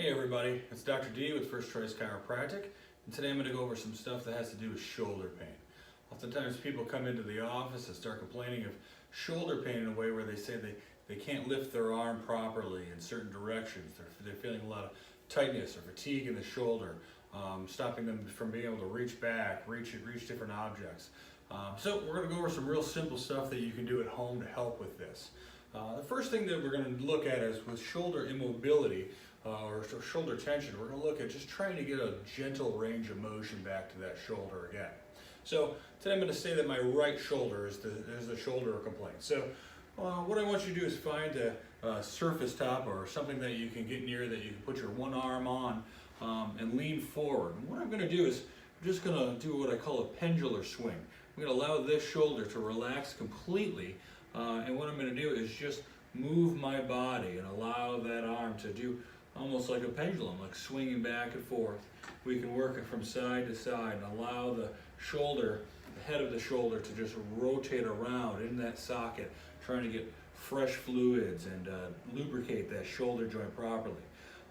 Hey everybody, it's Dr. D with First Choice Chiropractic, and today I'm going to go over some stuff that has to do with shoulder pain. Oftentimes people come into the office and start complaining of shoulder pain in a way where they say they can't lift their arm properly in certain directions. They're feeling a lot of tightness or fatigue in the shoulder, stopping them from being able to reach back, reach different objects. So we're going to go over some real simple stuff that you can do at home to help with this. The first thing that we're going to look at is with shoulder immobility or shoulder tension. We're going to look at just trying to get a gentle range of motion back to that shoulder again. So today I'm going to say that my right shoulder is the shoulder of complaint. So what I want you to do is find a surface top or something that you can get near that you can put your one arm on and lean forward. And what I'm going to do is I'm just going to do what I call a pendular swing. I'm going to allow this shoulder to relax completely, and what I'm going to do is just move my body and allow that arm to do almost like a pendulum, like swinging back and forth. We can work it from side to side and allow the shoulder, the head of the shoulder, to just rotate around in that socket, trying to get fresh fluids and lubricate that shoulder joint properly.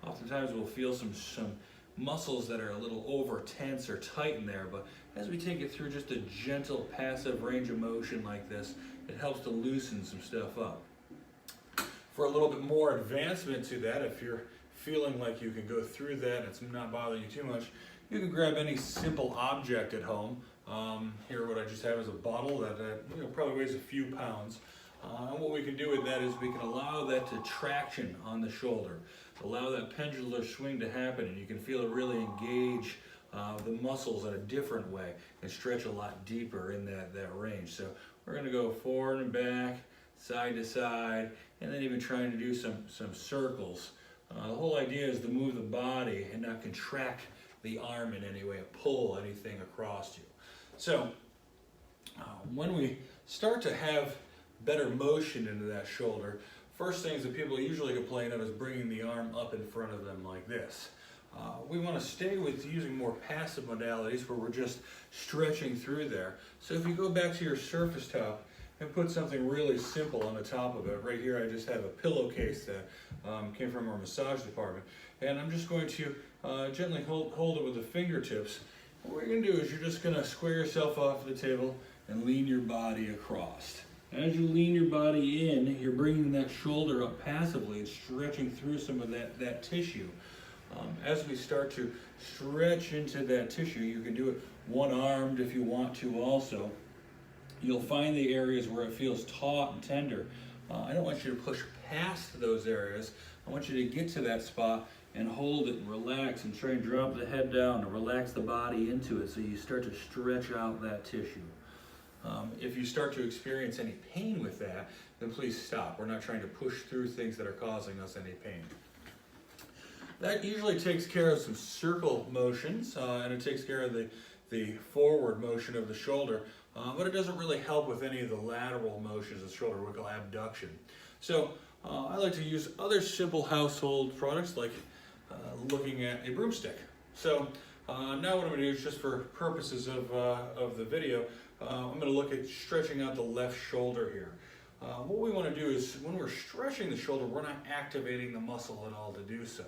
Oftentimes we'll feel some muscles that are a little over tense or tight in there, but as we take it through just a gentle passive range of motion like this, it helps to loosen some stuff up. For a little bit more advancement to that, if you're feeling like you can go through that and it's not bothering you too much, you can grab any simple object at home. Here what I just have is a bottle that probably weighs a few pounds. And what we can do with that is we can allow that to traction on the shoulder, allow that pendular swing to happen, and you can feel it really engage the muscles in a different way and stretch a lot deeper in that range. So we're going to go forward and back, side to side, and then even trying to do some circles. The whole idea is to move the body and not contract the arm in any way, pull anything across you. So when we start to have better motion into that shoulder, first things that people usually complain of is bringing the arm up in front of them like this. We want to stay with using more passive modalities where we're just stretching through there. So if you go back to your surface top and put something really simple on the top of it, right here I just have a pillowcase that came from our massage department, and I'm just going to gently hold it with the fingertips. What you're going to do is you're just going to square yourself off the table and lean your body across. As you lean your body in, you're bringing that shoulder up passively and stretching through some of that tissue. As we start to stretch into that tissue, you can do it one-armed if you want to also. You'll find the areas where it feels taut and tender. I don't want you to push past those areas. I want you to get to that spot and hold it and relax and try and drop the head down and relax the body into it so you start to stretch out that tissue. If you start to experience any pain with that, then please stop. We're not trying to push through things that are causing us any pain. That usually takes care of some circle motions, and it takes care of the forward motion of the shoulder, but it doesn't really help with any of the lateral motions of the shoulder, we call abduction. So I like to use other simple household products like looking at a broomstick. So now what I'm going to do is, just for purposes of the video, I'm going to look at stretching out the left shoulder here. What we want to do is, when we're stretching the shoulder, we're not activating the muscle at all to do so.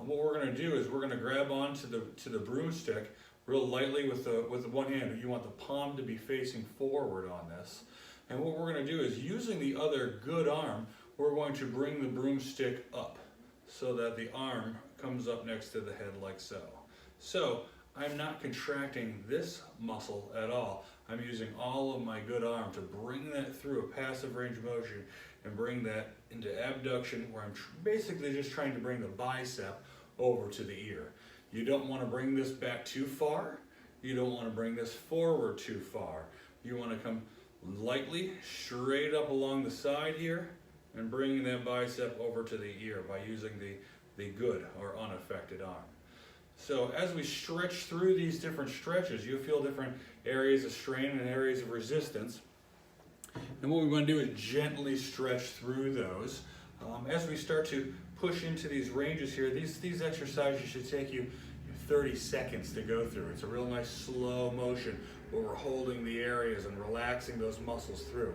What we're going to do is we're going to grab onto the broomstick real lightly with the one hand. You want the palm to be facing forward on this. And what we're going to do is, using the other good arm, we're going to bring the broomstick up so that the arm comes up next to the head like so. So I'm not contracting this muscle at all. I'm using all of my good arm to bring that through a passive range of motion and bring that into abduction, where I'm basically just trying to bring the bicep over to the ear. You don't want to bring this back too far. You don't want to bring this forward too far. You want to come lightly straight up along the side here and bringing that bicep over to the ear by using the good or unaffected arm. So as we stretch through these different stretches, you'll feel different areas of strain and areas of resistance. And what we want to do is gently stretch through those. As we start to push into these ranges here, these exercises should take you 30 seconds to go through. It's a real nice slow motion where we're holding the areas and relaxing those muscles through.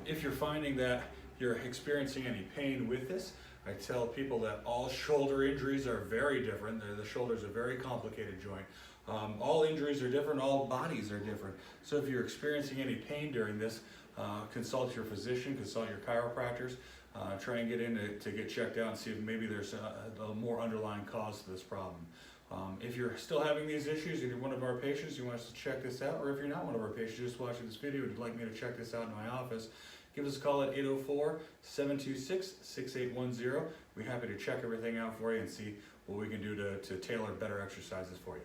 If you're finding that you're experiencing any pain with this, I tell people that all shoulder injuries are very different. The shoulder is a very complicated joint. All injuries are different, all bodies are different. So if you're experiencing any pain during this, consult your physician, consult your chiropractors, try and get in to get checked out and see if maybe there's a more underlying cause to this problem. If you're still having these issues and you're one of our patients, you want us to check this out, or if you're not one of our patients, just watching this video and you'd like me to check this out in my office, give us a call at 804-726-6810. We're happy to check everything out for you and see what we can do to tailor better exercises for you.